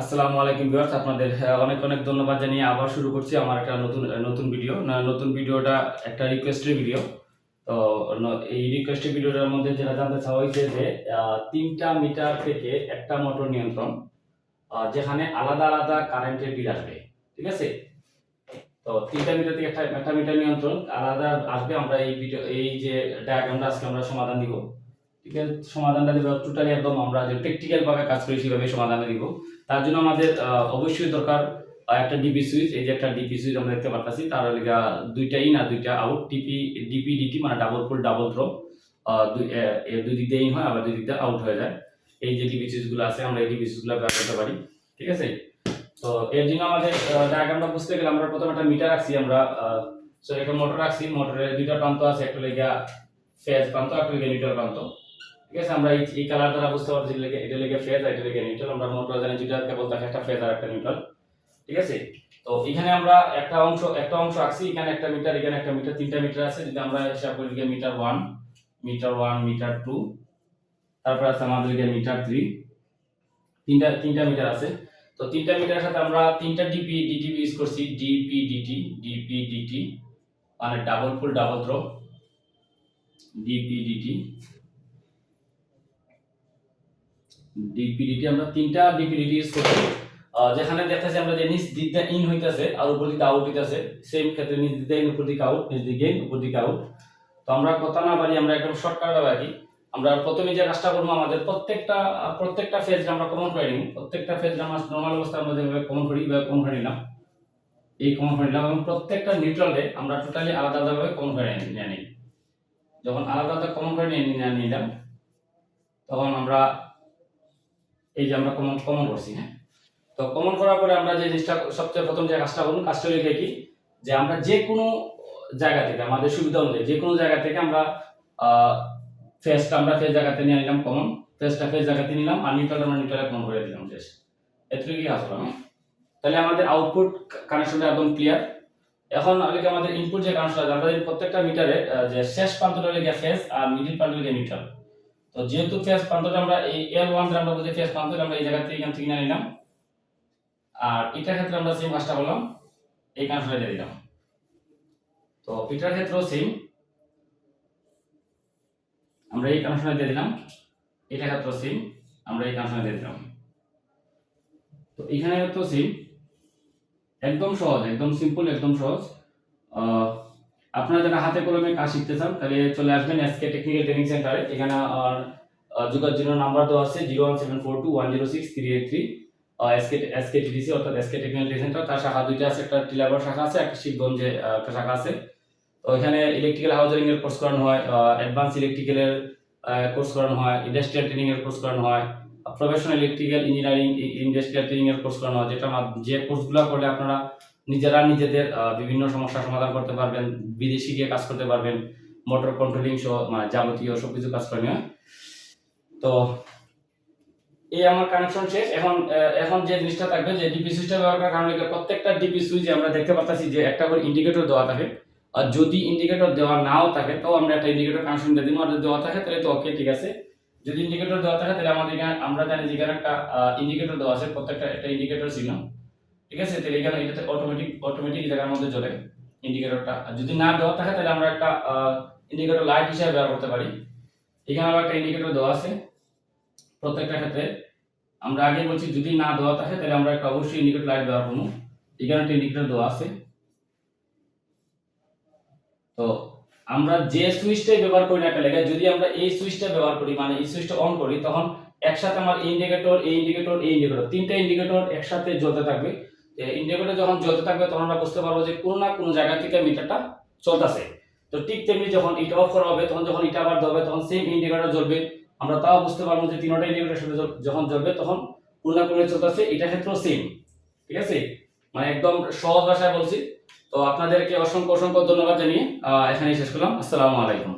আসসালামু আলাইকুম ভিউয়ার্স, আপনাদের অনেক অনেক ধন্যবাদ জানিয়ে আবার শুরু করছি আমার একটা নতুন ভিডিও। নতুন ভিডিওটা একটা রিকোয়েস্টের ভিডিও। তো এই রিকোয়েস্টের ভিডিওটার মধ্যে যেটা জানতে চাওয়া হয়েছে যে 3টা মিটার থেকে একটা মোটর নিয়ন্ত্রণ, যেখানে আলাদা আলাদা কারেন্টের বিল আসবে। ঠিক আছে? তো 3টা মিটার থেকে একটা মিটার নিয়ন্ত্রণ আলাদা আসবে। আমরা এই যে ডায়াগ্রামটা আজকে আমরা সমাধান দিব। ঠিক আছে, সমাধানটা দেব টোটালি একদম আমরা যে প্র্যাকটিক্যাল ভাবে কাজ করি সেভাবে সমাধানটা দিব। তার জন্য আমাদের অবশ্যই দরকার একটা ডিপি সুইচ। এই যে একটা ডিপি সুইচ আমরা দেখতে পাচ্ছি, তার লিগা দুইটা ইন আর দুইটা আউট। ডিপি ডিটি মানে ডাবল পুল ডাবল থ্রো, দুই দিক দিয়ে ইন হয় আবার দুই দিক দিয়ে আউট হয়ে যায়। এই যে ডিপি সুইচগুলো আছে আমরা এই ডিপি সুইচগুলো ব্যবহার করতে পারি। ঠিক আছে, তো এর জন্য আমাদের ডায়াগ্রামটা বুঝতে গেলে আমরা প্রথমে একটা মিটার রাখছি, আমরা একটা মোটর রাখছি। মোটরের দুইটা প্রান্ত আছে, একটা লেগে ফেজ প্রান্ত, একটা লেগে নিউট্রাল প্রান্ত। ঠিক আছে, আমরা এই কালার দ্বারা বুঝতে পারছি এটা লেগে ফেজ আর এটা লেগে নিউট্রাল। আমরা মোটর জানি দুইটা কেবল থাকে, একটা ফেজ আর একটা নিউট্রাল। ঠিক আছে, তো এখানে আমরা একটা অংশ রাখছি, এখানে একটা মিটার, এখানে একটা মিটার, 3টা মিটার আছে। যদি আমরা হিসাব করি মিটার 1, মিটার 2, তারপর আছে আমাদের মিটার 3, তিনটা মিটার আছে। তো 3টা মিটারের সাথে আমরা 3টা ডিপি ইউজ করছি। ডিপি ডিটি মানে ডাবল পুল ডাবল থ্রো, ডিপি ডিটি আমরা 3টা ডিপি ইউজ করছি। যেখানে দেখতেছি আমরা যে নিচ দিক দিয়ে ইন হইতাছে আর উপর দিকে আউট হইতাছে, সেম ক্ষেত্রে নিচ দিকে ইন উপর দিকে আউট, নিচ দিকে ইন উপর দিকে আউট। তো আমরা কথা না বাড়ি আমরা একদম শর্টকাট ভাবে আঁকি। আমরা প্রথমে যে কাজটা করবো, আমাদের প্রত্যেকটা ফেজ আমরা কমন করে নিই। প্রত্যেকটা ফেজ আমরা নরমাল অবস্থার মধ্যে কমন করি বা কমন করে নিলাম, এই কমন করে নিলাম। এবং প্রত্যেকটা নিউট্রালে আমরা টোটালি আলাদা আলাদাভাবে কমন করে নিয়ে নিই। যখন আলাদা আলাদা কমন করে নিয়ে নিলাম, তখন আমরা এই যে আমরা কমন করছি। হ্যাঁ, তো কমন করার পরে আমরা যে জিনিসটা সবচেয়ে প্রথম যে কাজটা করুন, কাজটা লিখে কি যে আমরা যে কোনো জায়গা থেকে আমাদের সুবিধা অনুযায়ী যে কোনো জায়গা থেকে আমরা ফেজটা আমরা ফেজ জায়গাতে নিয়ে নিলাম কমন, ফেজ জায়গাতে নিলাম আর নিউট্রাল আমরা নিউট্রালে কমন করে দিলাম। শেষ, এতটুকু কাজ হলো। তাহলে আমাদের আউটপুট কানেকশনটা একদম ক্লিয়ার। এখন আমাদের ইনপুট যে কানেকশনটা, আমরা প্রত্যেকটা মিটারে যে শেষ প্রান্তটা লেগে ফেজ আর মিডল প্রান্তটা লেগে নিউট্রাল। তো যেহেতু ফেজ প্রান্তটা আমরা এই L1 আমরা বুঝি ফেজ প্রান্ত, আমরা এই জায়গা থেকে এখান থেকে নিয়ে নিলাম। আর এটার ক্ষেত্রে আমরা সেম কাজটা করলাম, এই কানেকশনটা দিয়ে দিলাম। তো এটার ক্ষেত্রেও সেম, আমরা এই কানেকশনটা দিয়ে দিলাম। এটার ক্ষেত্রেও সেম, আমরা এই কানেকশনটা দিয়ে দিলাম। তো এখানে তো সেম, একদম সহজ, একদম সিম্পল, একদম সহজ। আপনারা যারা হাতে কলমে কাজ শিখতে চান তাহলে চলে আসবেন এসকে টেকনিক্যাল ট্রেনিং সেন্টারে। এখানে যোগাযোগের নাম্বার দেওয়া আছে 01742106383। এসকে টিডিসি অর্থাৎ এসকে টেকনিক্যাল ট্রেনিং সেন্টার। তার শাখা দুইটা আছে, একটা টিলাগড় শাখা আছে, একটা শিবগঞ্জে একটা শাখা আছে। তো এখানে ইলেকট্রিক্যাল হাউজিং এর কোর্স করানো হয়, অ্যাডভান্স ইলেকট্রিক্যালের কোর্স করানো হয়, ইন্ডাস্ট্রিয়াল ট্রেনিং এর কোর্স করানো হয়, professional electrical engineering industrial training এর কোর্স করানো হয়। যে কোর্সগুলো করলে আপনারা নিজেদের বিভিন্ন সমস্যার সমাধান করতে পারবেন, বিদেশে গিয়ে কাজ করতে পারবেন, মোটর কন্ট্রোলিং সহ মানে যাবতীয় সবকিছু কাজ করে নেওয়া। তো এই আমার কানেকশন শেষ। এখন যে জিনিসটা থাকবে যে ডিপি সুইচটা ব্যবহার করার কারণে প্রত্যেকটা ডিপি সুইচে আমরা দেখতে পাচ্ছি যে একটা করে ইন্ডিকেটর দেওয়া থাকে। আর যদি ইন্ডিকেটর দেওয়া নাও থাকে তো আমরা একটা ইন্ডিকেটর কানেকশন দিয়ে দিই। আর যদি দেওয়া থাকে তাহলে তো ওকে, ঠিক আছে। যদি ইন্ডিকেটর দেওয়া থাকে তাহলে আমরা জানি যে এখানে একটা ইন্ডিকেটর দেওয়া আছে, প্রত্যেকটা একটা ইন্ডিকেটর ছিল। ঠিক আছে, তাহলে এখানে এটাতে অটোমেটিক জায়গার মধ্যে জ্বলে ইন্ডিকেটরটা। আর যদি না দেওয়া থাকে তাহলে আমরা একটা ইন্ডিকেটর লাইট হিসেবে ব্যবহার করতে পারি। এখানে আবার একটা ইন্ডিকেটর দেওয়া আছে প্রত্যেকটা ক্ষেত্রে। আমরা আগে বলছি যদি না দেওয়া থাকে তাহলে আমরা একটা অবশ্যই ইন্ডিকেটর লাইট ব্যবহার করব। এখানে একটা ইন্ডিকেটর দেওয়া আছে। তো আমরা যে সুইচটাই ব্যবহার করি না কেন, যদি আমরা এই সুইচটা ব্যবহার করি মানে এই সুইচটা অন করি, তখন একসাথে আমার এই ইন্ডিকেটর 3টা ইন্ডিকেটর একসাথে জ্বলতে থাকবে। ইন্ডিকেটর যখন জ্বলতে থাকবে তখন আমরা বুঝতে পারবো যে কোনো না কোনো জায়গা থেকে মিটারটা চলতেছে। তো ঠিক তেমনি যখন এটা অফ করা হবে তখন যখন এটা আবার জ্বলবে তখন সেম ইন্ডিকেটর জ্বলবে। আমরা তাও বুঝতে পারবো যে 3টা ইন্ডিকেটর সাথে যখন জ্বলবে তখন কোনো না কোনো চলতেছে। এটা ক্ষেত্রেও সেম। ঠিক আছে, মানে একদম সহজ ভাষায় বলছি। তো আপনাদেরকে অসংখ্য ধন্যবাদ জানিয়ে এখানেই শেষ করলাম। আসসালামু আলাইকুম।